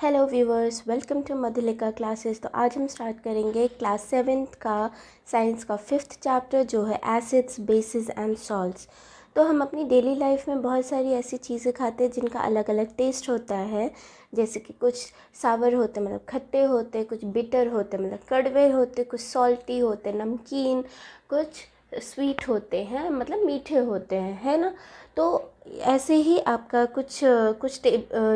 Hello viewers, welcome to Madhulika classes. तो आज हम स्टार्ट करेंगे क्लास 7th का साइंस का 5th चैप्टर जो है एसिड्स, बेसिस एंड सॉल्ट्स। तो हम अपनी डेली लाइफ में बहुत सारी ऐसी चीज़ें खाते हैं जिनका अलग अलग टेस्ट होता है। जैसे कि कुछ सावर होते हैं मतलब खट्टे होते, कुछ बिटर होते मतलब कड़वे होते, कुछ सॉल्टी होते नमकीन, कुछ स्वीट होते हैं मतलब मीठे होते हैं, है ना। तो ऐसे ही आपका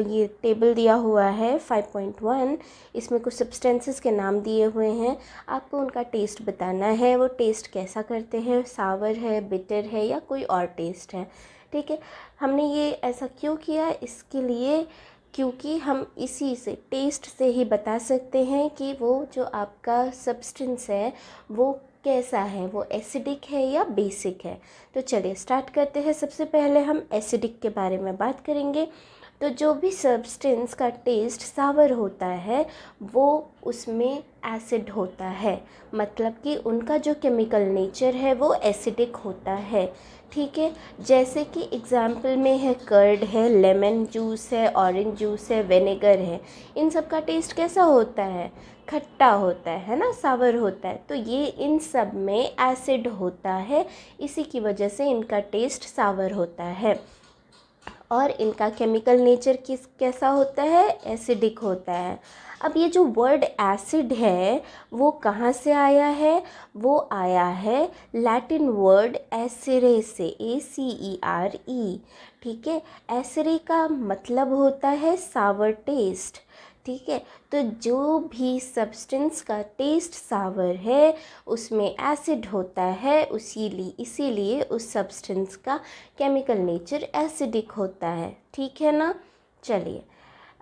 ये टेबल दिया हुआ है 5.1। इसमें कुछ सब्सटेंसेस के नाम दिए हुए हैं, आपको उनका टेस्ट बताना है। वो टेस्ट कैसा करते हैं, सावर है, बिटर है या कोई और टेस्ट है। ठीक है, हमने ये ऐसा क्यों किया, इसके लिए क्योंकि हम इसी से टेस्ट से ही बता सकते हैं कि वो जो आपका सब्सटेंस है वो कैसा है, वो एसिडिक है या बेसिक है। तो चलिए स्टार्ट करते हैं। सबसे पहले हम एसिडिक के बारे में बात करेंगे। तो जो भी सब्सटेंस का टेस्ट सावर होता है वो उसमें एसिड होता है, मतलब कि उनका जो केमिकल नेचर है वो एसिडिक होता है। ठीक है, जैसे कि एग्जाम्पल में है कर्ड है, लेमन जूस है, ऑरेंज जूस है, विनेगर है। इन सब का टेस्ट कैसा होता है, खट्टा होता है ना, सावर होता है। तो ये इन सब में एसिड होता है, इसी की वजह से इनका टेस्ट सावर होता है। और इनका केमिकल नेचर कैसा होता है, एसिडिक होता है। अब ये जो वर्ड एसिड है वो कहाँ से आया है, वो आया है लैटिन वर्ड एसिरे से, ACERE। ठीक है, एसिरे का मतलब होता है सावर टेस्ट। ठीक है, तो जो भी सब्सटेंस का टेस्ट सावर है उसमें एसिड होता है, इसीलिए उस सब्सटेंस का केमिकल नेचर एसिडिक होता है। ठीक है ना। चलिए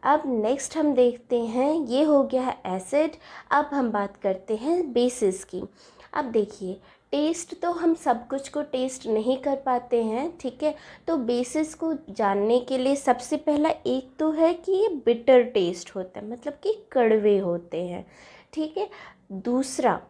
अब नेक्स्ट हम देखते हैं, ये हो गया है एसिड। अब हम बात करते हैं बेसिस की। अब देखिए, टेस्ट तो हम सब कुछ को टेस्ट नहीं कर पाते हैं, ठीक है। तो बेसिस को जानने के लिए सबसे पहला एक तो है कि ये बिटर टेस्ट होता है, मतलब कि कड़वे होते हैं। ठीक है, दूसरा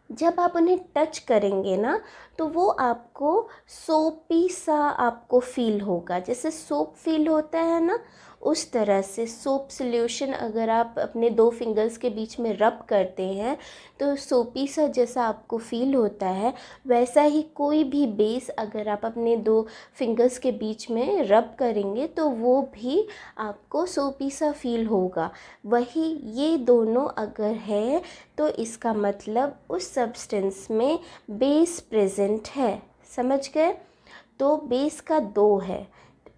जब आप उन्हें टच करेंगे ना तो वो आपको सोपी सा आपको फील होगा, जैसे सोप फील होता है ना, उस तरह से सोप सॉल्यूशन अगर आप अपने 2 फिंगर्स के बीच में रब करते हैं तो सोपी सा जैसा आपको फील होता है, वैसा ही कोई भी बेस अगर आप अपने 2 फिंगर्स के बीच में रब करेंगे तो वो भी आपको सोपी सा फील होगा। वही ये दोनों अगर है तो इसका मतलब उस सब्सटेंस में बेस प्रेजेंट है। समझ गए। तो बेस का 2 है,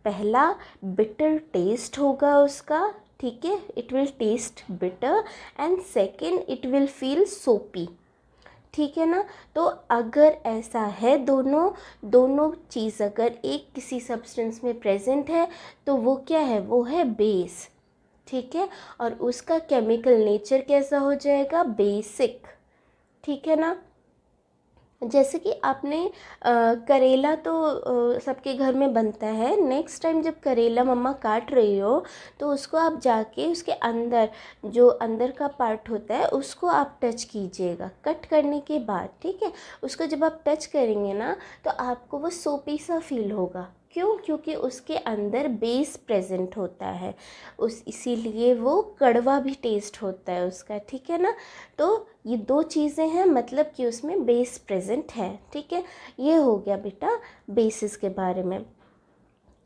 पहला बिटर टेस्ट होगा उसका, ठीक है, it will test bitter, and second it will feel सोपी। ठीक है ना। तो अगर ऐसा है, दोनों दोनों चीज़ अगर एक किसी सब्सटेंस में प्रेजेंट है तो वो क्या है, वो है बेस। ठीक है, और उसका केमिकल नेचर कैसा हो जाएगा, बेसिक। ठीक है ना। जैसे कि आपने करेला तो सबके घर में बनता है। नेक्स्ट टाइम जब करेला मम्मा काट रही हो तो उसको आप जाके उसके अंदर जो अंदर का पार्ट होता है उसको आप टच कीजिएगा कट करने के बाद। ठीक है, उसको जब आप टच करेंगे ना तो आपको वो सोपी सा फील होगा। क्यों, क्योंकि उसके अंदर बेस प्रेजेंट होता है, इसीलिए वो कड़वा भी टेस्ट होता है उसका। ठीक है ना। तो ये 2 चीज़ें हैं, मतलब कि उसमें बेस प्रेजेंट है। ठीक है, ये हो गया बेटा बेसिस के बारे में।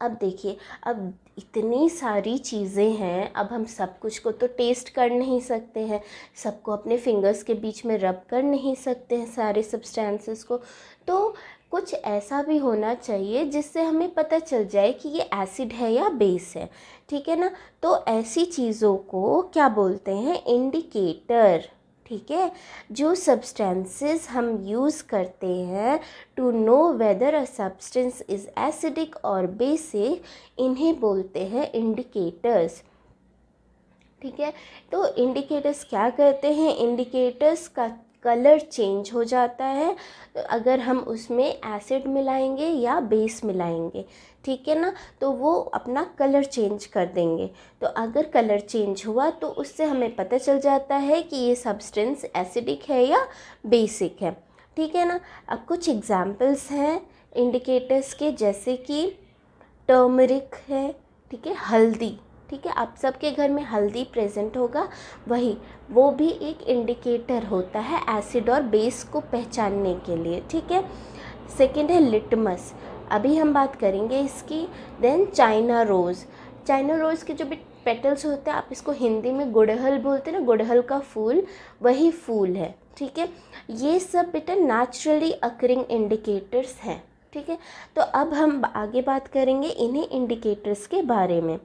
अब देखिए, अब इतनी सारी चीज़ें हैं, अब हम सब कुछ को तो टेस्ट कर नहीं सकते हैं, सबको अपने फिंगर्स के बीच में रब कर नहीं सकते हैं सारे सब्सटेंसेस को। तो कुछ ऐसा भी होना चाहिए जिससे हमें पता चल जाए कि ये एसिड है या बेस है। ठीक है ना। तो ऐसी चीज़ों को क्या बोलते हैं, इंडिकेटर। ठीक है, जो सब्सटेंसेस हम यूज़ करते हैं to know whether a substance is acidic or basic, इन्हें बोलते हैं इंडिकेटर्स। ठीक है, तो इंडिकेटर्स क्या करते हैं, इंडिकेटर्स का कलर चेंज हो जाता है तो अगर हम उसमें एसिड मिलाएंगे या बेस मिलाएंगे। ठीक है ना, तो वो अपना कलर चेंज कर देंगे। तो अगर कलर चेंज हुआ तो उससे हमें पता चल जाता है कि ये सब्सटेंस एसिडिक है या बेसिक है। ठीक है ना। अब कुछ एग्जांपल्स हैं इंडिकेटर्स के, जैसे कि टर्मरिक है, ठीक है, हल्दी, ठीक है, आप सबके घर में हल्दी प्रेजेंट होगा, वही वो भी एक इंडिकेटर होता है एसिड और बेस को पहचानने के लिए। ठीक है, सेकंड है लिटमस, अभी हम बात करेंगे इसकी। Then China rose, China rose के जो भी पेटल्स होते हैं, आप इसको हिंदी में गुड़हल बोलते हैं ना, गुड़हल का फूल, वही फूल है। ठीक है, ये सब बेटा नेचुरली अकरिंग इंडिकेटर्स हैं। ठीक है, तो अब हम आगे बात करेंगे इन्हीं इंडिकेटर्स के बारे में।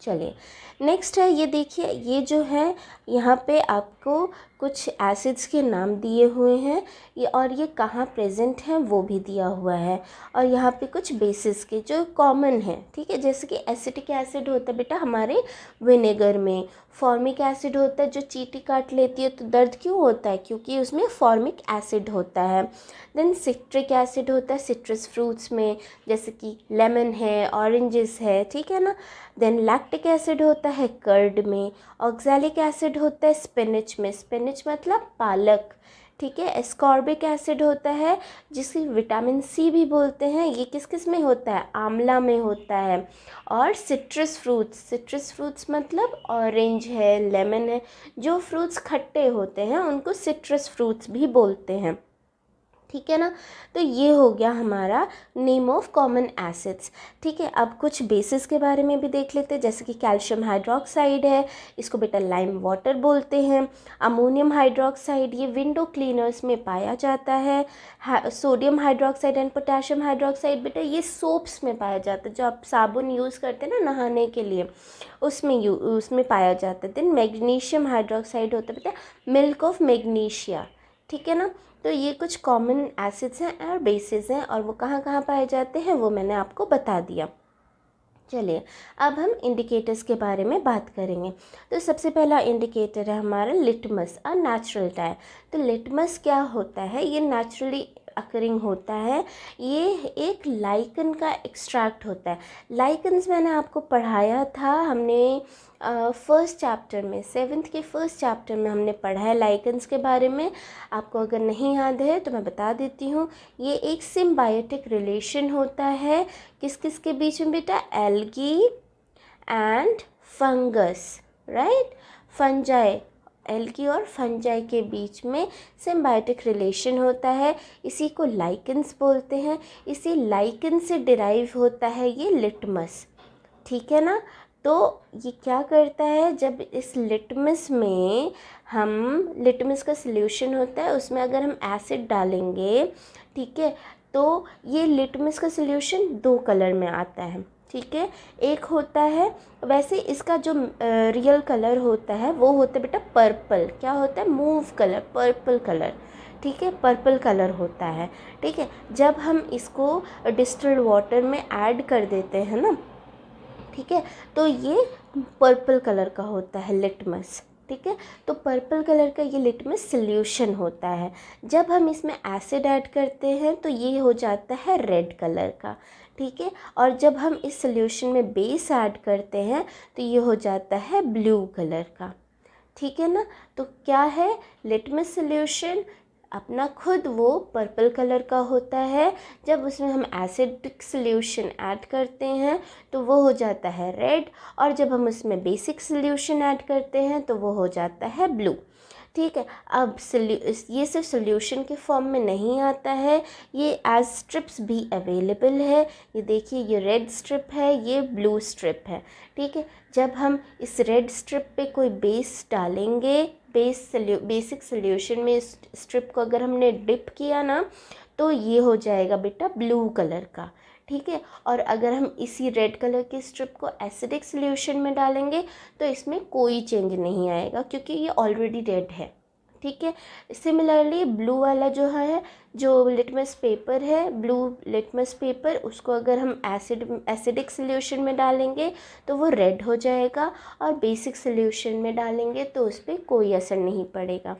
चलिए नेक्स्ट है, ये देखिए, ये जो है यहाँ पे आपको कुछ एसिड्स के नाम दिए हुए हैं, ये और ये कहाँ प्रेजेंट हैं वो भी दिया हुआ है, और यहाँ पे कुछ बेसिस के जो कॉमन है। ठीक है, जैसे कि एसिटिक एसिड होता है बेटा हमारे विनेगर में, फॉर्मिक एसिड होता है जो चींटी काट लेती है तो दर्द क्यों होता है, क्योंकि उसमें फॉर्मिक एसिड होता है। देन सिट्रिक एसिड होता है सिट्रस फ्रूट्स में, जैसे कि लेमन है, ऑरेंजेस है। ठीक है ना। देन लैक्टिक एसिड होता है कर्ड में, ऑक्सैलिक एसिड होता है स्पिनच में, स्पिनच मतलब पालक। ठीक है, एस्कॉर्बिक एसिड होता है जिसे विटामिन सी भी बोलते हैं, ये किस किस में होता है, आंवला में होता है। और सिट्रस फ्रूट्स, सिट्रस फ्रूट्स मतलब ऑरेंज है, लेमन है, जो फ्रूट्स खट्टे होते हैं उनको सिट्रस फ्रूट्स भी बोलते हैं। ठीक है ना, तो ये हो गया हमारा नेम ऑफ कॉमन एसिड्स। ठीक है, अब कुछ बेसिस के बारे में भी देख लेते हैं, जैसे कि कैल्शियम हाइड्रोक्साइड है, इसको बेटा लाइम वाटर बोलते हैं। अमोनियम हाइड्रोक्साइड ये विंडो क्लीनर्स में पाया जाता है। Sodium hydroxide and potassium hydroxide बेटा ये सोप्स में पाया जाता है, जो आप साबुन यूज़ करते हैं ना नहाने के लिए, उसमें पाया जाता है। देन मैग्नीशियम हाइड्रोक्साइड होता है बेटा मिल्क ऑफ मैग्नीशिया। ठीक है ना, तो ये कुछ कॉमन एसिड्स हैं और बेसिस हैं, और वो कहाँ कहाँ पाए जाते हैं वो मैंने आपको बता दिया। चलिए अब हम इंडिकेटर्स के बारे में बात करेंगे। तो सबसे पहला इंडिकेटर है हमारा लिटमस, अ नेचुरल डाई। तो लिटमस क्या होता है, ये नेचुरली अकरिंग होता है, ये एक लाइकन का एक्सट्रैक्ट होता है। लाइकन्स मैंने आपको पढ़ाया था, हमने फर्स्ट चैप्टर में, 7th के फर्स्ट चैप्टर में हमने पढ़ा है लाइकन्स के बारे में। आपको अगर नहीं याद है तो मैं बता देती हूँ। ये एक सिम्बायोटिक रिलेशन होता है किस किस के बीच में बेटा, algae and fungus, right, fungi, algae और फंजाई के बीच में सिम्बायोटिक रिलेशन होता है, इसी को लाइकन्स बोलते हैं। इसी लाइकन से डिराइव होता है ये लिटमस। ठीक है ना, तो ये क्या करता है, जब इस लिटमस में हम, लिटमस का सॉल्यूशन होता है, उसमें अगर हम एसिड डालेंगे, ठीक है, तो ये लिटमस का सॉल्यूशन 2 कलर में आता है। ठीक है, एक होता है, वैसे इसका जो रियल कलर होता है वो होता है बेटा पर्पल, क्या होता है, मूव कलर, पर्पल कलर। ठीक है, पर्पल कलर होता है। ठीक है, जब हम इसको डिस्टिल्ड वाटर में ऐड कर देते हैं ना, ठीक है, तो ये पर्पल कलर का होता है लिटमस। ठीक है, तो पर्पल कलर का ये लिटमस सॉल्यूशन होता है। जब हम इसमें एसिड ऐड करते हैं तो ये हो जाता है रेड कलर का। ठीक है, और जब हम इस सॉल्यूशन में बेस ऐड करते हैं तो ये हो जाता है ब्लू कलर का। ठीक है ना, तो क्या है, लिटमस सॉल्यूशन अपना खुद वो पर्पल कलर का होता है, जब उसमें हम एसिडिक सॉल्यूशन ऐड करते हैं तो वो हो जाता है रेड, और जब हम उसमें बेसिक सॉल्यूशन ऐड करते हैं तो वो हो जाता है ब्लू। ठीक है, अब ये सिर्फ सॉल्यूशन के फॉर्म में नहीं आता है, ये एज स्ट्रिप्स भी अवेलेबल है। ये देखिए, ये रेड स्ट्रिप है, ये ब्लू स्ट्रिप है। ठीक है, जब हम इस रेड स्ट्रिप पे कोई बेस डालेंगे, बेसिक सॉल्यूशन में इस स्ट्रिप को अगर हमने डिप किया ना, तो ये हो जाएगा बेटा ब्लू कलर का। ठीक है, और अगर हम इसी रेड कलर की स्ट्रिप को एसिडिक सॉल्यूशन में डालेंगे तो इसमें कोई चेंज नहीं आएगा, क्योंकि ये ऑलरेडी रेड है। ठीक है, सिमिलरली ब्लू वाला जो है, जो लिटमस पेपर है, ब्लू लिटमस पेपर, उसको अगर हम एसिडिक सॉल्यूशन में डालेंगे तो वो रेड हो जाएगा, और बेसिक सॉल्यूशन में डालेंगे तो उस पर कोई असर नहीं पड़ेगा।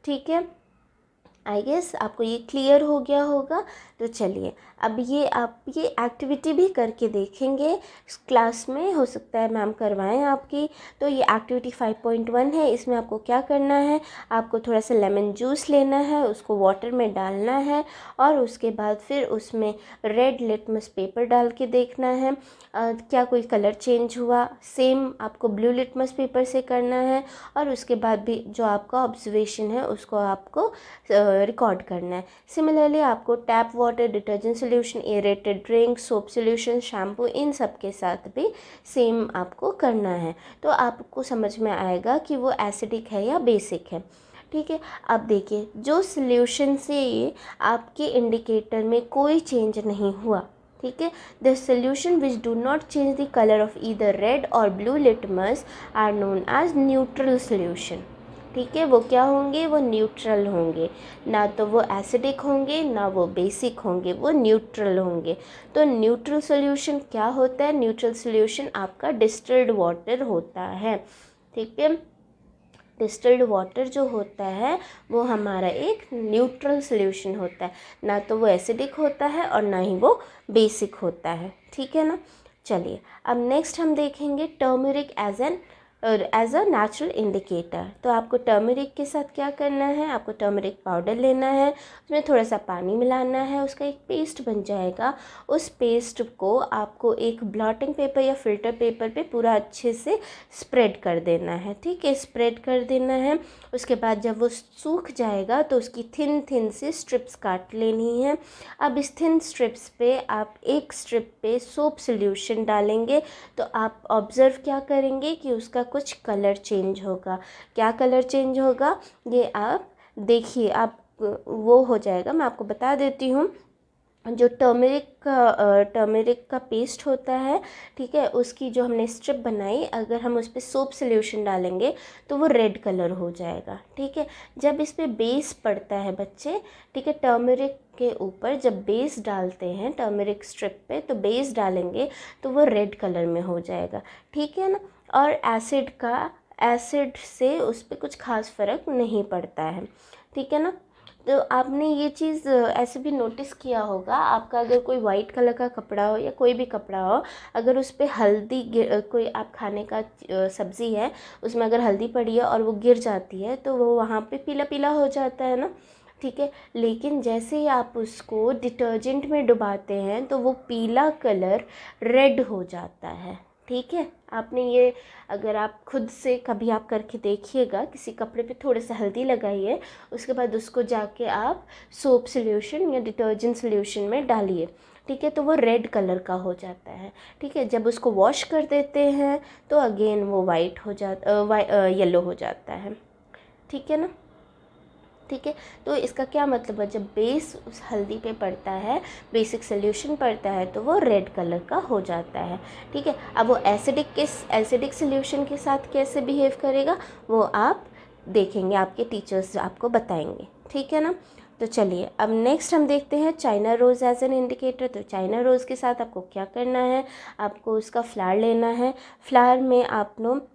ठीक है, आई गेस आपको ये क्लियर हो गया होगा। तो चलिए अब ये आप ये एक्टिविटी भी करके देखेंगे क्लास में, हो सकता है मैम करवाएं आपकी। तो ये एक्टिविटी 5.1 है। इसमें आपको क्या करना है, आपको थोड़ा सा लेमन जूस लेना है, उसको वाटर में डालना है और उसके बाद फिर उसमें रेड लिटमस पेपर डाल के देखना है क्या कोई कलर चेंज हुआ। सेम आपको ब्लू लिटमस पेपर से करना है और उसके बाद भी जो आपका ऑब्जर्वेशन है उसको आपको रिकॉर्ड करना है। सिमिलरली आपको tap water, detergent solution, aerated drink, soap solution, shampoo, इन सब के साथ भी सेम आपको करना है। तो आपको समझ में आएगा कि वो एसिडिक है या बेसिक है। ठीक है, अब देखिए जो सोल्यूशन से आपके इंडिकेटर में कोई चेंज नहीं हुआ, ठीक है, the solution which do not change the colour of either red और blue litmus are known as neutral solution. ठीक है, वो क्या होंगे, वो न्यूट्रल होंगे, ना तो वो एसिडिक होंगे ना वो बेसिक होंगे, वो न्यूट्रल होंगे। तो न्यूट्रल सॉल्यूशन क्या होता है, न्यूट्रल सॉल्यूशन आपका डिस्टिल्ड वाटर होता है। ठीक है, डिस्टिल्ड वाटर जो होता है वो हमारा एक न्यूट्रल सॉल्यूशन होता है, ना तो वो एसिडिक होता है और ना ही वो बेसिक होता है। ठीक है ना। चलिए अब नेक्स्ट हम देखेंगे turmeric as a natural indicator. तो आपको टर्मरिक के साथ क्या करना है, आपको टर्मरिक पाउडर लेना है, उसमें थोड़ा सा पानी मिलाना है, उसका एक पेस्ट बन जाएगा। उस पेस्ट को आपको एक ब्लॉटिंग पेपर या फिल्टर पेपर पे पूरा अच्छे से स्प्रेड कर देना है। ठीक है, स्प्रेड कर देना है। उसके बाद जब वो सूख जाएगा तो उसकी थिन थिन से स्ट्रिप्स काट लेनी है। अब इस थिन स्ट्रिप्स पे आप एक स्ट्रिप पे सोप सोल्यूशन डालेंगे तो आप ऑब्ज़र्व क्या करेंगे कि उसका कुछ कलर चेंज होगा। क्या कलर चेंज होगा ये आप देखिए, आप वो हो जाएगा, मैं आपको बता देती हूँ। जो टर्मरिक का पेस्ट होता है, ठीक है, उसकी जो हमने स्ट्रिप बनाई, अगर हम उस पर सोप सोल्यूशन डालेंगे तो वो रेड कलर हो जाएगा। ठीक है, जब इस पर बेस पड़ता है बच्चे, ठीक है, टर्मरिक के ऊपर जब बेस डालते हैं टर्मरिक स्ट्रिप पे, तो बेस डालेंगे तो वो रेड कलर में हो जाएगा। ठीक है ना। और एसिड से उस पर कुछ खास फ़र्क नहीं पड़ता है। ठीक है ना। तो आपने ये चीज़ ऐसे भी नोटिस किया होगा, आपका अगर कोई वाइट कलर का कपड़ा हो या कोई भी कपड़ा हो, अगर उस पर हल्दी कोई आप खाने का सब्ज़ी है उसमें अगर हल्दी पड़ी है और वो गिर जाती है तो वो वहाँ पे पीला पीला हो जाता है ना। ठीक है, लेकिन जैसे ही आप उसको डिटर्जेंट में डुबाते हैं तो वो पीला कलर रेड हो जाता है। ठीक है, आपने ये, अगर आप खुद से कभी आप करके देखिएगा, किसी कपड़े पे थोड़ा सा हल्दी लगाइए, उसके बाद उसको जाके आप सोप सोल्यूशन या डिटर्जेंट सोल्यूशन में डालिए, ठीक है, तो वो रेड कलर का हो जाता है। ठीक है, जब उसको वॉश कर देते हैं तो अगेन वो वाइट हो जाता, येलो हो जाता है। ठीक है ना। ठीक है, तो इसका क्या मतलब है, जब बेस उस हल्दी पे पड़ता है, बेसिक सोल्यूशन पड़ता है, तो वो रेड कलर का हो जाता है। ठीक है, अब वो एसिडिक सोल्यूशन के साथ कैसे बिहेव करेगा वो आप देखेंगे, आपके टीचर्स आपको बताएंगे। ठीक है ना। तो चलिए अब नेक्स्ट हम देखते हैं China rose as an indicator. तो चाइना रोज़ के साथ आपको क्या करना है, आपको उसका फ्लावर लेना है। फ्लावर में आप लोग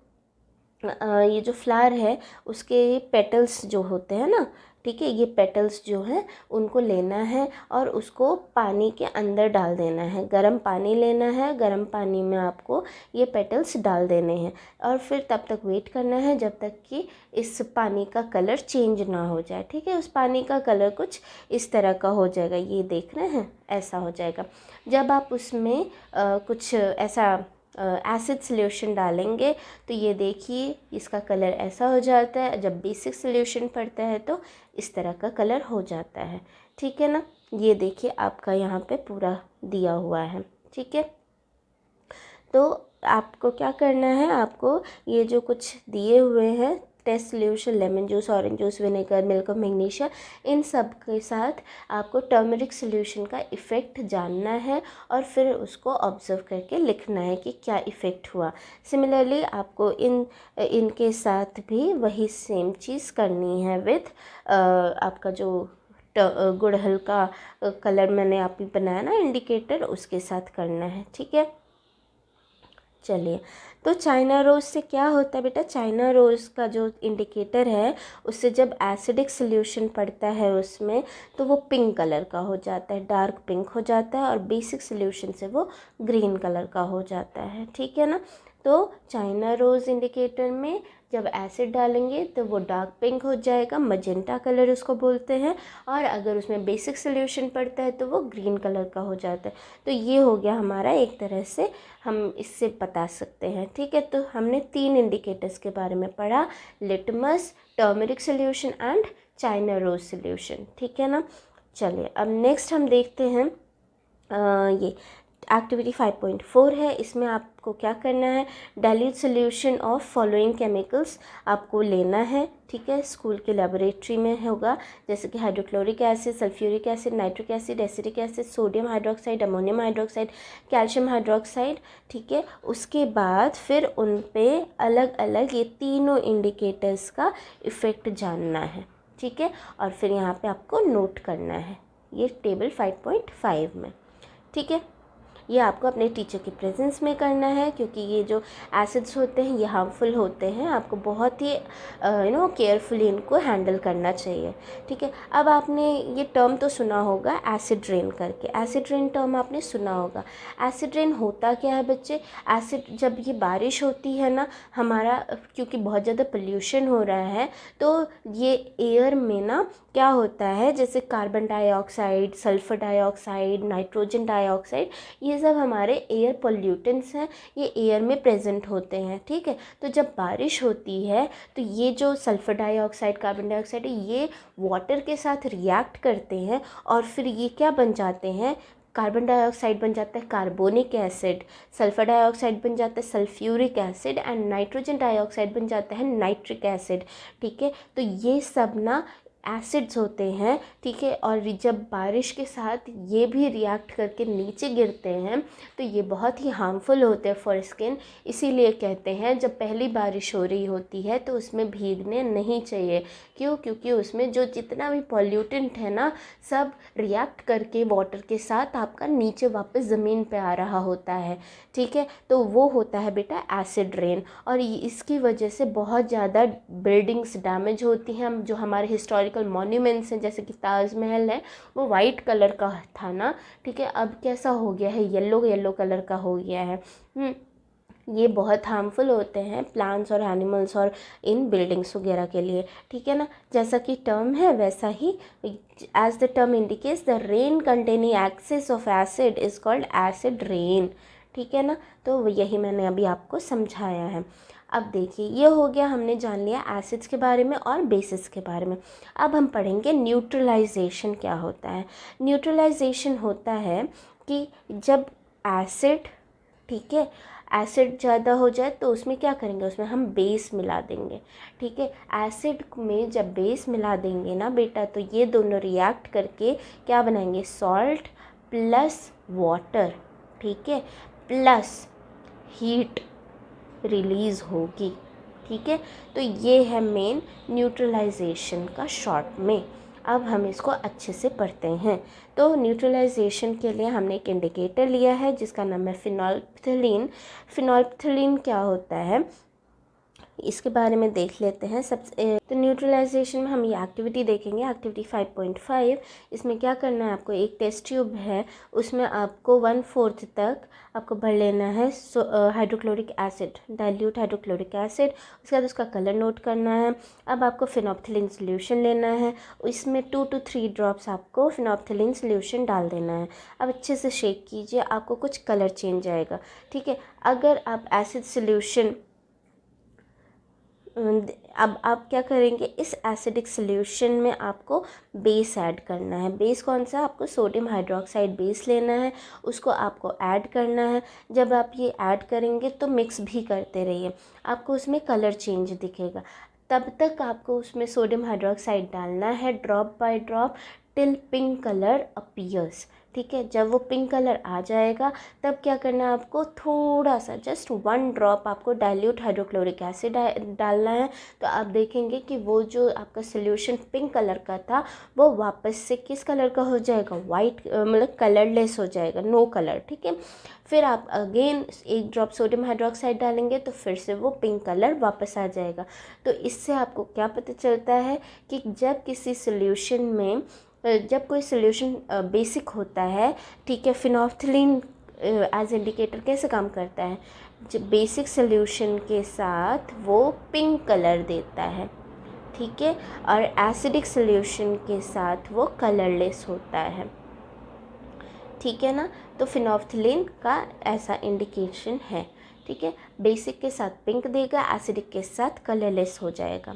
ये जो फ्लावर है उसके पेटल्स जो होते हैं ना, ठीक है, ये पेटल्स जो हैं उनको लेना है और उसको पानी के अंदर डाल देना है। गर्म पानी लेना है, गर्म पानी में आपको ये पेटल्स डाल देने हैं और फिर तब तक वेट करना है जब तक कि इस पानी का कलर चेंज ना हो जाए। ठीक है, उस पानी का कलर कुछ इस तरह का हो जाएगा, ये देख रहे हैं, ऐसा हो जाएगा। जब आप उसमें कुछ ऐसा एसिड सॉल्यूशन डालेंगे तो ये देखिए इसका कलर ऐसा हो जाता है। जब बेसिक सॉल्यूशन पड़ता है तो इस तरह का कलर हो जाता है। ठीक है ना, ये देखिए आपका यहाँ पे पूरा दिया हुआ है। ठीक है, तो आपको क्या करना है, आपको ये जो कुछ दिए हुए हैं test solution, lemon juice, orange juice, vinegar, milk of magnesia, इन सब के साथ आपको टर्मरिक सोल्यूशन का इफ़ेक्ट जानना है और फिर उसको ऑब्ज़र्व करके लिखना है कि क्या इफ़ेक्ट हुआ। सिमिलरली आपको इनके साथ भी वही सेम चीज़ करनी है विथ आपका जो गुड़हल का कलर मैंने आप ही बनाया ना इंडिकेटर, उसके साथ करना है। ठीक है, चलिए, तो चाइना रोज़ से क्या होता है बेटा, चाइना रोज़ का जो इंडिकेटर है उससे जब एसिडिक सोल्यूशन पड़ता है उसमें तो वो पिंक कलर का हो जाता है, डार्क पिंक हो जाता है, और बेसिक सोल्यूशन से वो ग्रीन कलर का हो जाता है, ठीक है ना। तो चाइना रोज़ इंडिकेटर में जब एसिड डालेंगे तो वो डार्क पिंक हो जाएगा, मजेंटा कलर उसको बोलते हैं, और अगर उसमें बेसिक सोल्यूशन पड़ता है तो वो ग्रीन कलर का हो जाता है। तो ये हो गया हमारा, एक तरह से हम इससे बता सकते हैं, ठीक है। तो हमने 3 इंडिकेटर्स के बारे में पढ़ा, litmus, turmeric solution and China rose solution, ठीक है ना। चलिए, अब नेक्स्ट हम देखते हैं ये एक्टिविटी 5.4 है। इसमें आपको क्या करना है, dilute solution of following chemicals आपको लेना है, ठीक है। स्कूल के लेबोरेटरी में होगा, जैसे कि hydrochloric acid, sulphuric acid, nitric acid, acetic acid, sodium hydroxide, ammonium hydroxide, calcium hydroxide, ठीक है। उसके बाद फिर उन पे अलग अलग ये तीनों इंडिकेटर्स का इफ़ेक्ट जानना है, ठीक है। और फिर यहाँ पे आपको नोट करना है ये टेबल 5.5 में, ठीक है। ये आपको अपने टीचर के प्रेजेंस में करना है, क्योंकि ये जो एसिड्स होते हैं ये हार्मफुल होते हैं, आपको बहुत ही केयरफुली इनको हैंडल करना चाहिए, ठीक है। अब आपने ये टर्म तो सुना होगा एसिड रेन करके, एसिड रेन टर्म आपने सुना होगा। एसिड रेन होता क्या है बच्चे, एसिड जब ये बारिश होती है ना हमारा, क्योंकि बहुत ज़्यादा पोल्यूशन हो रहा है तो ये एयर में ना क्या होता है, जैसे carbon dioxide, sulphur dioxide, nitrogen dioxide, ये सब हमारे एयर पोल्यूटेंट्स हैं, ये एयर में प्रेजेंट होते हैं, ठीक है। तो जब बारिश होती है तो ये जो सल्फर डाइऑक्साइड, कार्बन डाइऑक्साइड है, ये वाटर के साथ रिएक्ट करते हैं और फिर ये क्या बन जाते हैं, कार्बन डाइऑक्साइड बन जाता है कार्बोनिक एसिड, सल्फर डाइऑक्साइड बन जाता है sulphuric acid, and nitrogen dioxide बन जाता है नाइट्रिक एसिड, ठीक है। तो ये सब ना एसिड्स होते हैं, ठीक है। और जब बारिश के साथ ये भी रिएक्ट करके नीचे गिरते हैं तो ये बहुत ही हार्मफुल होते हैं फॉर स्किन। इसीलिए कहते हैं जब पहली बारिश हो रही होती है तो उसमें भीगने नहीं चाहिए। क्यों? क्योंकि उसमें जो जितना भी पॉल्यूटेंट है ना सब रिएक्ट करके वाटर के साथ आपका नीचे वापस ज़मीन पे आ रहा होता है, ठीक है। तो वो होता है बेटा एसिड रेन, और इसकी वजह से बहुत ज़्यादा बिल्डिंग्स डैमेज होती हैं। जो हमारे हिस्टोरिकल मॉन्यूमेंट्स हैं, जैसे कि ताजमहल है, वो वाइट कलर का था ना, ठीक है, अब कैसा हो गया है, येलो येलो कलर का हो गया है। ये बहुत हार्मफुल होते हैं प्लांट्स और एनिमल्स और इन बिल्डिंग्स वगैरह के लिए, ठीक है ना। जैसा कि टर्म है वैसा ही, as the term indicates the rain containing excess of acid is called acid rain, ठीक है ना। तो यही मैंने अभी आपको समझाया है। अब देखिए, ये हो गया, हमने जान लिया एसिड्स के बारे में और बेसिस के बारे में। अब हम पढ़ेंगे न्यूट्रलाइजेशन क्या होता है। न्यूट्रलाइजेशन होता है कि जब एसिड, ठीक है, एसिड ज़्यादा हो जाए तो उसमें क्या करेंगे, उसमें हम बेस मिला देंगे, ठीक है। एसिड में जब बेस मिला देंगे ना बेटा तो ये दोनों रिएक्ट करके क्या बनाएंगे, सॉल्ट प्लस वाटर, ठीक है, प्लस हीट रिलीज़ होगी, ठीक है। तो ये है मेन न्यूट्रलाइजेशन का शॉर्ट में। अब हम इसको अच्छे से पढ़ते हैं। तो न्यूट्रलाइजेशन के लिए हमने एक इंडिकेटर लिया है जिसका नाम है फिनोल्फ्थलीन। फिनोल्फ्थलीन क्या होता है इसके बारे में देख लेते हैं। तो न्यूट्रलाइजेशन में हम ये एक्टिविटी देखेंगे, एक्टिविटी 5.5। इसमें क्या करना है, आपको एक टेस्ट ट्यूब है, उसमें आपको 1/4 तक आपको भर लेना है hydrochloric acid, dilute hydrochloric acid. उसके बाद उसका कलर नोट करना है। अब आपको फिनोल्फ्थलीन सोल्यूशन लेना है, इसमें 2 to 3 ड्रॉप्स आपको फिनोल्फ्थलीन सोल्यूशन डाल देना है। अब अच्छे से शेक कीजिए, आपको कुछ कलर चेंज आएगा, ठीक है। अगर आप एसिड सोल्यूशन, अब आप क्या करेंगे, इस एसिडिक सोल्यूशन में आपको बेस ऐड करना है। बेस कौन सा, आपको सोडियम हाइड्रोक्साइड बेस लेना है, उसको आपको ऐड करना है। जब आप ये ऐड करेंगे तो मिक्स भी करते रहिए, आपको उसमें कलर चेंज दिखेगा। तब तक आपको उसमें सोडियम हाइड्रोक्साइड डालना है drop by drop till pink colour appears, ठीक है। जब वो पिंक कलर आ जाएगा तब क्या करना है आपको, थोड़ा सा जस्ट 1 ड्रॉप आपको डाइल्यूट हाइड्रोक्लोरिक एसिड डालना है। तो आप देखेंगे कि वो जो आपका सोल्यूशन पिंक कलर का था वो वापस से किस कलर का हो जाएगा, वाइट, मतलब कलरलेस हो जाएगा, नो कलर, ठीक है। फिर आप अगेन 1 ड्रॉप सोडियम हाइड्रोक्साइड डालेंगे तो फिर से वो पिंक कलर वापस आ जाएगा। तो इससे आपको क्या पता चलता है कि जब किसी सोल्यूशन में जब कोई सोल्यूशन बेसिक होता है, ठीक है, फिनोल्फ्थालीन एज इंडिकेटर कैसे काम करता है, जब बेसिक सोल्यूशन के साथ वो पिंक कलर देता है, ठीक है, और एसिडिक सोल्यूशन के साथ वो कलरलेस होता है, ठीक है ना। तो फिनोल्फ्थालीन का ऐसा इंडिकेशन है, ठीक है। बेसिक के साथ पिंक देगा, एसिडिक के साथ कलरलेस हो जाएगा,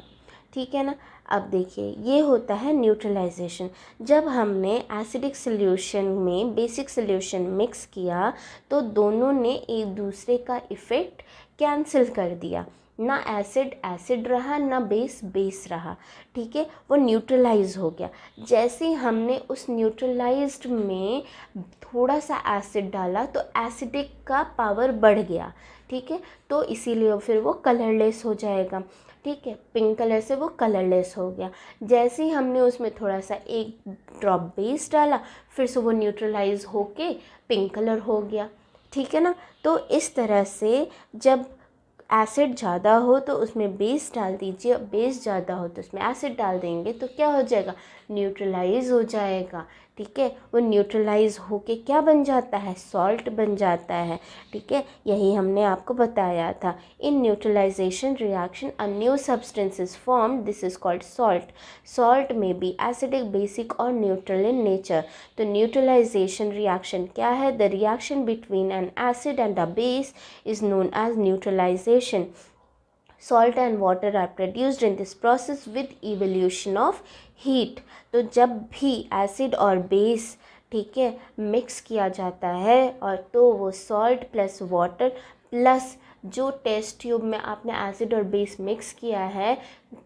ठीक है ना। अब देखिए ये होता है न्यूट्रलाइजेशन। जब हमने एसिडिक सोल्यूशन में बेसिक सोल्यूशन मिक्स किया तो दोनों ने एक दूसरे का इफ़ेक्ट कैंसिल कर दिया, ना एसिड एसिड रहा ना बेस बेस रहा, ठीक है, वो न्यूट्रलाइज हो गया। जैसे ही हमने उस न्यूट्रलाइज्ड में थोड़ा सा एसिड डाला तो एसिडिक का पावर बढ़ गया, ठीक है, तो इसीलिए फिर वो कलरलेस हो जाएगा, ठीक है, पिंक कलर से वो कलरलेस हो गया। जैसे ही हमने उसमें थोड़ा सा 1 ड्रॉप बेस डाला फिर से वो न्यूट्रलाइज होके पिंक कलर हो गया, ठीक है ना। तो इस तरह से जब एसिड ज़्यादा हो तो उसमें बेस डाल दीजिए, बेस ज़्यादा हो तो उसमें एसिड डाल देंगे तो क्या हो जाएगा, न्यूट्रलाइज हो जाएगा, ठीक है। वो न्यूट्रलाइज होके क्या बन जाता है, सॉल्ट बन जाता है, ठीक है। यही हमने आपको बताया था। In neutralization reaction a new substance is form, this is called salt. Salt may be acidic, basic और न्यूट्रल इन नेचर। तो न्यूट्रलाइजेशन रिएक्शन क्या है, the reaction between an acid and a base is known as neutralization. Salt and water are produced in this process with evolution of heat. तो जब भी acid और base, ठीक है, mix किया जाता है और तो वो सॉल्ट प्लस वाटर प्लस जो टेस्ट ट्यूब में आपने एसिड और बेस मिक्स किया है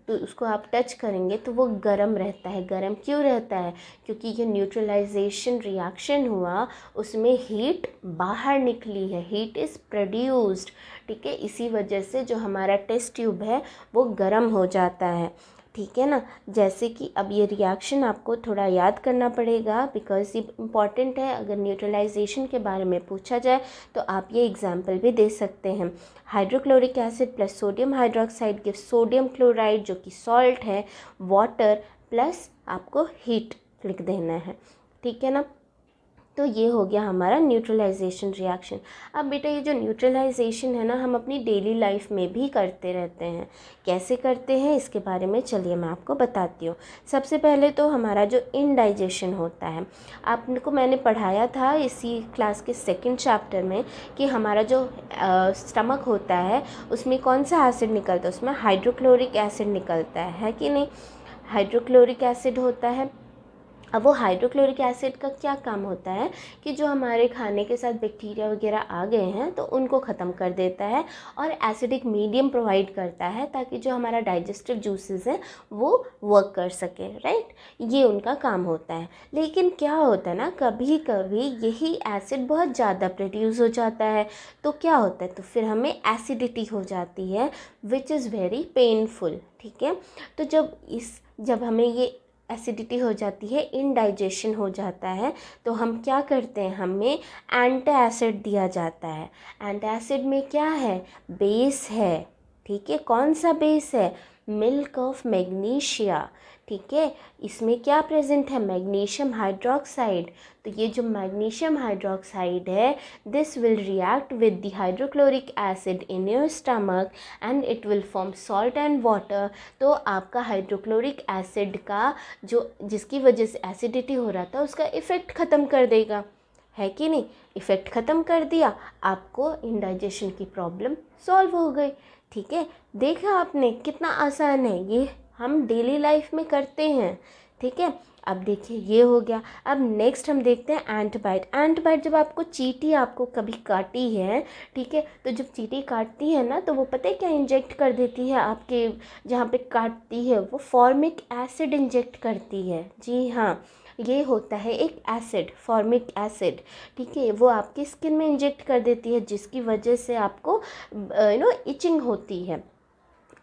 तो उसको आप टच करेंगे तो वो गर्म रहता है। गर्म क्यों रहता है, क्योंकि ये न्यूट्रलाइजेशन रिएक्शन हुआ, उसमें हीट बाहर निकली है, हीट इज़ प्रोड्यूस्ड, ठीक है। इसी वजह से जो हमारा टेस्ट ट्यूब है वो गर्म हो जाता है, ठीक है ना। जैसे कि अब ये रिएक्शन आपको थोड़ा याद करना पड़ेगा बिकॉज ये इम्पॉर्टेंट है। अगर न्यूट्रलाइजेशन के बारे में पूछा जाए तो आप ये एग्जांपल भी दे सकते हैं। Hydrochloric acid plus sodium hydroxide give sodium chloride जो कि सॉल्ट है, वाटर प्लस आपको हीट लिख देना है, ठीक है ना। तो ये हो गया हमारा न्यूट्रलाइजेशन रिएक्शन। अब बेटा ये जो न्यूट्रलाइजेशन है ना हम अपनी डेली लाइफ में भी करते रहते हैं। कैसे करते हैं इसके बारे में चलिए मैं आपको बताती हूँ। सबसे पहले तो हमारा जो इनडाइजेशन होता है, आपको मैंने पढ़ाया था इसी क्लास के 2nd चैप्टर में कि हमारा जो स्टमक होता है उसमें कौन सा एसिड निकलता है, उसमें हाइड्रोक्लोरिक एसिड निकलता है कि नहीं, हाइड्रोक्लोरिक एसिड होता है। अब वो हाइड्रोक्लोरिक एसिड का क्या काम होता है कि जो हमारे खाने के साथ बैक्टीरिया वगैरह आ गए हैं तो उनको ख़त्म कर देता है और एसिडिक मीडियम प्रोवाइड करता है ताकि जो हमारा डाइजेस्टिव जूसेस हैं वो वर्क कर सके, राइट, ये उनका काम होता है। लेकिन क्या होता है ना, कभी कभी यही एसिड बहुत ज़्यादा प्रोड्यूस हो जाता है तो क्या होता है, तो फिर हमें एसिडिटी हो जाती है विच इज़ वेरी पेनफुल, ठीक है। तो जब हमें ये एसिडिटी हो जाती है, इनडाइजेशन हो जाता है, तो हम क्या करते हैं, हमें एंटासिड दिया जाता है। एंटासिड में क्या है, बेस है, ठीक है। कौन सा बेस है, मिल्क ऑफ मैग्नीशिया, ठीक है। इसमें क्या प्रेजेंट है, मैग्नीशियम हाइड्रोक्साइड। तो ये जो मैग्नीशियम हाइड्रोक्साइड है this will react with the hydrochloric acid in your stomach and it will form salt and water. तो आपका हाइड्रोक्लोरिक एसिड का जो जिसकी वजह से एसिडिटी हो रहा था उसका इफ़ेक्ट ख़त्म कर देगा, है कि नहीं। इफ़ेक्ट ख़त्म कर दिया, आपको इंडाइजेशन की प्रॉब्लम सॉल्व हो गई, ठीक है। देखा आपने कितना आसान है, ये हम डेली लाइफ में करते हैं, ठीक है। अब देखिए ये हो गया। अब नेक्स्ट हम देखते हैं एंटबाइट। एंटबाइट जब आपको चींटी आपको कभी काटी है, ठीक है, तो जब चींटी काटती है ना तो वो पता है क्या इंजेक्ट कर देती है, आपके जहाँ पे काटती है वो फॉर्मिक एसिड इंजेक्ट करती है, जी हाँ। ये होता है एक एसिड, फॉर्मिक एसिड, ठीक है। वो आपकी स्किन में इंजेक्ट कर देती है, जिसकी वजह से आपको इचिंग होती है।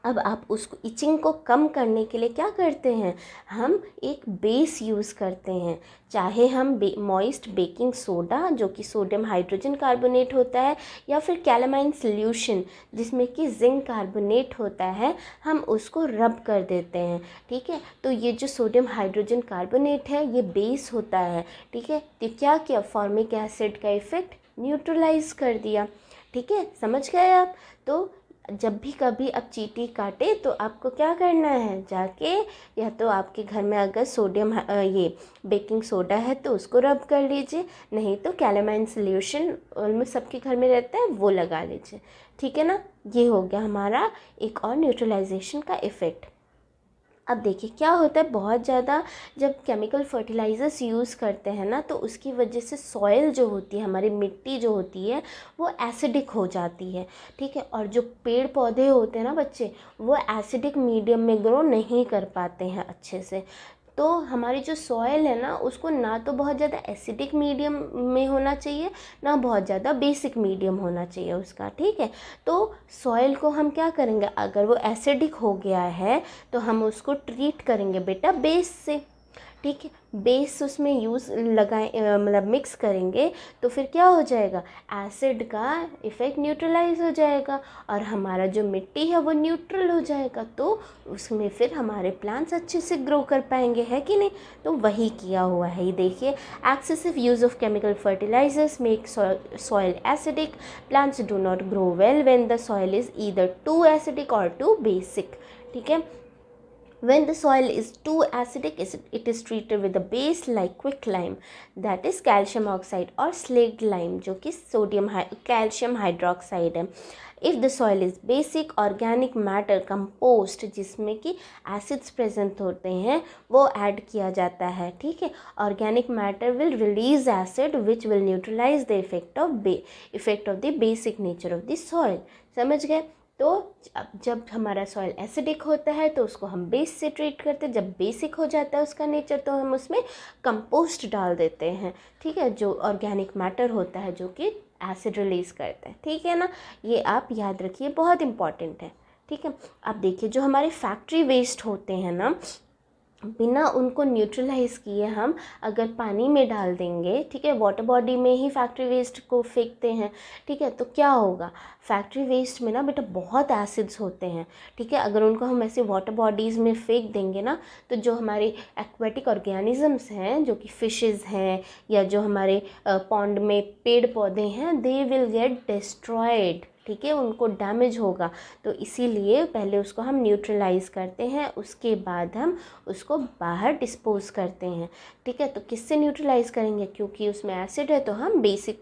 अब आप उसको इचिंग को कम करने के लिए क्या करते हैं, हम एक बेस यूज़ करते हैं। चाहे हम मॉइस्ट बेकिंग सोडा, जो कि सोडियम हाइड्रोजन कार्बोनेट होता है, या फिर कैलामाइन सॉल्यूशन जिसमें कि जिंक कार्बोनेट होता है, हम उसको रब कर देते हैं, ठीक है। तो ये जो सोडियम हाइड्रोजन कार्बोनेट है ये बेस होता है, ठीक है। तो क्या किया, फॉर्मिक एसिड का इफ़ेक्ट न्यूट्रलाइज कर दिया, ठीक है, समझ गए आप। तो जब भी कभी आप चींटी काटे तो आपको क्या करना है, जाके या तो आपके घर में अगर सोडियम ये बेकिंग सोडा है तो उसको रब कर लीजिए, नहीं तो कैलामाइन सॉल्यूशन ऑलमोस्ट सबके घर में रहता है वो लगा लीजिए, ठीक है ना। ये हो गया हमारा एक और न्यूट्रलाइजेशन का इफ़ेक्ट। अब देखिए क्या होता है, बहुत ज़्यादा जब केमिकल फर्टिलाइज़र्स यूज़ करते हैं ना, तो उसकी वजह से सॉइल जो होती है, हमारी मिट्टी जो होती है, वो एसिडिक हो जाती है, ठीक है। और जो पेड़ पौधे होते हैं ना बच्चे, वो एसिडिक मीडियम में ग्रो नहीं कर पाते हैं अच्छे से। तो हमारी जो सॉइल है ना, उसको ना तो बहुत ज़्यादा एसिडिक मीडियम में होना चाहिए, ना बहुत ज़्यादा बेसिक मीडियम होना चाहिए उसका, ठीक है। तो सॉइल को हम क्या करेंगे, अगर वो एसिडिक हो गया है तो हम उसको ट्रीट करेंगे बेटा बेस से, ठीक है। बेस उसमें यूज़ लगाए मतलब मिक्स करेंगे तो फिर क्या हो जाएगा, एसिड का इफ़ेक्ट न्यूट्रलाइज हो जाएगा और हमारा जो मिट्टी है वो न्यूट्रल हो जाएगा, तो उसमें फिर हमारे प्लांट्स अच्छे से ग्रो कर पाएंगे, है कि नहीं। तो वही किया हुआ है, ये देखिए, excessive use of chemical fertilizers make soil acidic, plants do not grow well when the soil is either too acidic or too basic, ठीक है। When the soil is too acidic, it is treated with a base like quicklime, that is calcium oxide, or slaked lime, जो कि calcium hydroxide है। If the soil is basic, organic matter compost, जिसमें कि acids present होते हैं, वो add किया जाता है, ठीक है। Organic matter will release acid which will neutralize the effect of the basic nature of the soil, समझ गए। तो जब हमारा सॉइल एसिडिक होता है तो उसको हम बेस से ट्रीट करते हैं, जब बेसिक हो जाता है उसका नेचर तो हम उसमें कंपोस्ट डाल देते हैं, ठीक है, जो ऑर्गेनिक मैटर होता है जो कि एसिड रिलीज़ करता है, ठीक है ना। ये आप याद रखिए, बहुत इंपॉर्टेंट है, ठीक है। अब देखिए जो हमारे फैक्ट्री वेस्ट होते हैं ना, बिना उनको न्यूट्रलाइज़ किए हम अगर पानी में डाल देंगे, ठीक है, वाटर बॉडी में ही फैक्ट्री वेस्ट को फेंकते हैं, ठीक है, तो क्या होगा, फैक्ट्री वेस्ट में ना बेटा बहुत एसिड्स होते हैं, ठीक है। अगर उनको हम ऐसे वाटर बॉडीज़ में फेंक देंगे ना, तो जो हमारे एक्वेटिक ऑर्गेनिजम्स हैं, जो कि फिशेस हैं या जो हमारे पॉन्ड में पेड़ पौधे हैं, दे विल गेट डिस्ट्रॉयड, ठीक है, उनको डैमेज होगा। तो इसीलिए पहले उसको हम न्यूट्रलाइज़ करते हैं, उसके बाद हम उसको बाहर डिस्पोज करते हैं, ठीक है। तो किससे न्यूट्रलाइज़ करेंगे, क्योंकि उसमें एसिड है तो हम बेसिक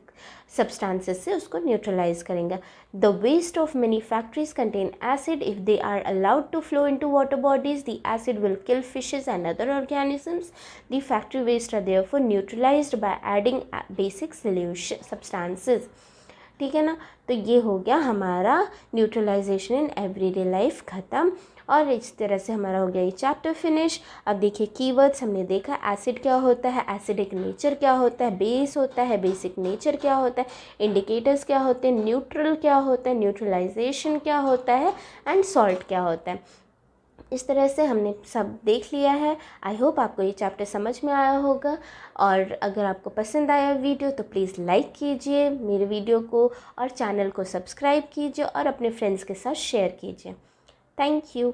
सब्सटेंसेस से उसको न्यूट्रलाइज़ करेंगे। The waste of many factories contain acid, if they are allowed to flow into water bodies the acid will kill fishes and other organisms. The factory waste are therefore neutralized by adding basic solution substances, ठीक है ना। तो ये हो गया हमारा neutralisation in everyday life ख़त्म, और इस तरह से हमारा हो गया ये चैप्टर फिनिश। अब देखिए कीवर्ड्स हमने देखा, एसिड क्या होता है, एसिडिक नेचर क्या होता है, बेस होता है, बेसिक नेचर क्या होता है, इंडिकेटर्स क्या होते हैं, न्यूट्रल क्या होता है, न्यूट्रलाइजेशन क्या होता है, एंड सॉल्ट क्या होता है। इस तरह से हमने सब देख लिया है। आई होप आपको ये चैप्टर समझ में आया होगा, और अगर आपको पसंद आया वीडियो तो प्लीज़ लाइक कीजिए मेरे वीडियो को, और चैनल को सब्सक्राइब कीजिए और अपने फ्रेंड्स के साथ शेयर कीजिए। Thank you.